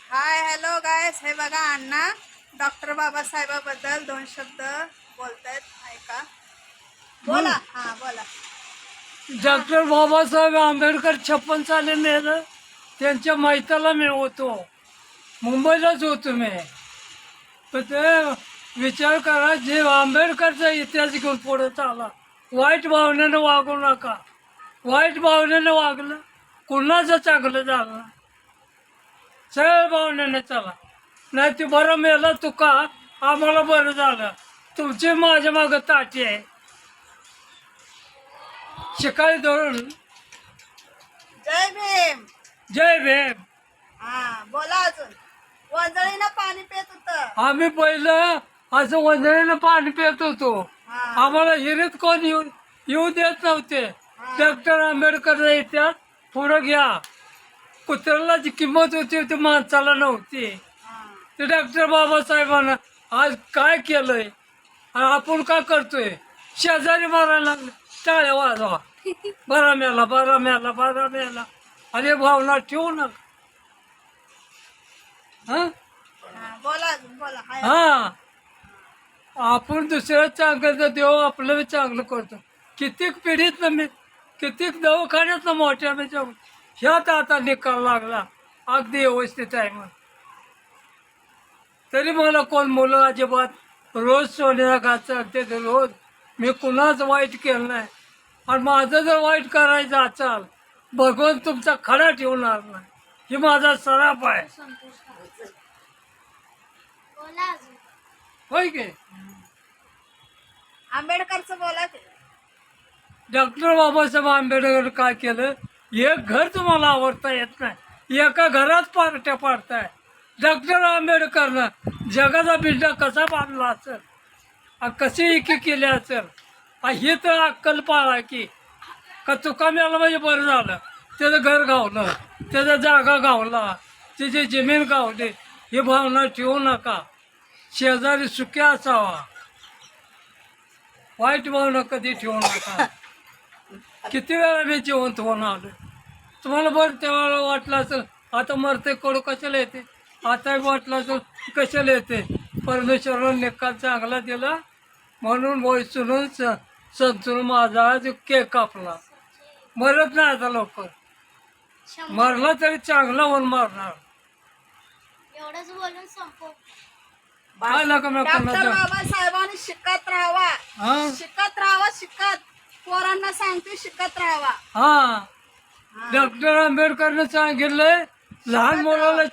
Hi hello guys, हे बघा अण्णा doctor बाबासाहेबाबद्दल 2 शब्द बोलतायत, ऐका. बोला. हा बोला. डॉक्टर बाबासाहेब आंबेडकर 56 साली नेलं. त्यांच्या मैताला मी होतो, मुंबईलाच होतो मी. तर ते विचार करा, जे आंबेडकरचा इतिहास घेऊन पुढे चाला. वाईट भावनेनं वागू नका. वाईट भावनेनं वागलं कुणाचं चांगलं झालं. सरळ भावनेनं चला, नाही ते बरं मेला तुका, आम्हाला बरं झालं. तुमची माझ्या मागं ताटी आहे. शिकाय धरून जय भीम. जय भीम. हा बोला. अजून वंजळीनं पाणी पेत होत. आम्ही पहिलं असं वंजळीनं पाणी पित होतो. हा. आम्हाला हिरीत कोण येऊ देत नव्हते. डॉक्टर आंबेडकरचा इतिहास पुढं घ्या. कुत्र्याला जी किंमत होती ती माणसाला नव्हती. ते डॉक्टर बाबासाहेबांना आज काय केलंय आणि आपण काय करतोय. शेजारी मारायला लागले, टाळ्या वाजवा, बरा मेला, बरा मेला, बरा मेला. अरे भावना ठेवू नका. हा बोला. अजून बोला. हाय. हा, आपण दुसऱ्या चांगलं देव आपलं बी चांगलं करतो. कित्येक पिढीत मी कित्येक दवाखान्यात मोठ्या मी जाऊन ह्यात आता निकाल लागला अगदी व्यवस्थित आहे म्हणून. तरी मला कोण मुलं अजिबात रोज सोन्या घातचं ते रोज. मी कुणाच वाईट केलं नाही. आणि माझं जर वाईट करायचं असाल, भगवान तुमचा खडा ठेवणार नाही. ही माझा सराप आहे. बोला. अजून होय की. आंबेडकरचं बोला ते. डॉक्टर बाबासाहेब आंबेडकर काय केलं, एक घर तुम्हाला आवडता येत नाही, एका घरात पार्ट्या पाडताय. डॉक्टर आंबेडकरनं जगाचा बिल्डा कसा बांधला असेल, कशी एकी केली असेल, ही तर अक्कल पाळा की. का चुका मिळाला म्हणजे बरं झालं. त्याचं घर गावलं, त्याचा जागा गावला, त्याची जमीन गावली. ही भावना ठेवू नका. शेजारी सुखी असावा, वाईट भावना कधी ठेवू नका. किती वेळा मी जिवंत होऊन आलो. तुम्हाला बरं तेव्हा वाटलं असेल आता मरते कडू कशाला येते, आता वाटलं असेल कशाला येते. परमेश्वरानं निकाल चांगला दिला म्हणून वयसून संतून माझा आज केक कापला. मरत नाही आता लवकर. मरला तरी चांगला होऊन मरणार. एवढंच बोलून संपव. काय नका मी डॉक्टर कोणाचं. बाबासाहेबांनी शिकत राहावा. हा शिकत राहावा. शिकत पोरांना सांगते शिकत राहावा. हा, डॉक्टर आंबेडकरनं सांगितलंय लहान मुलाला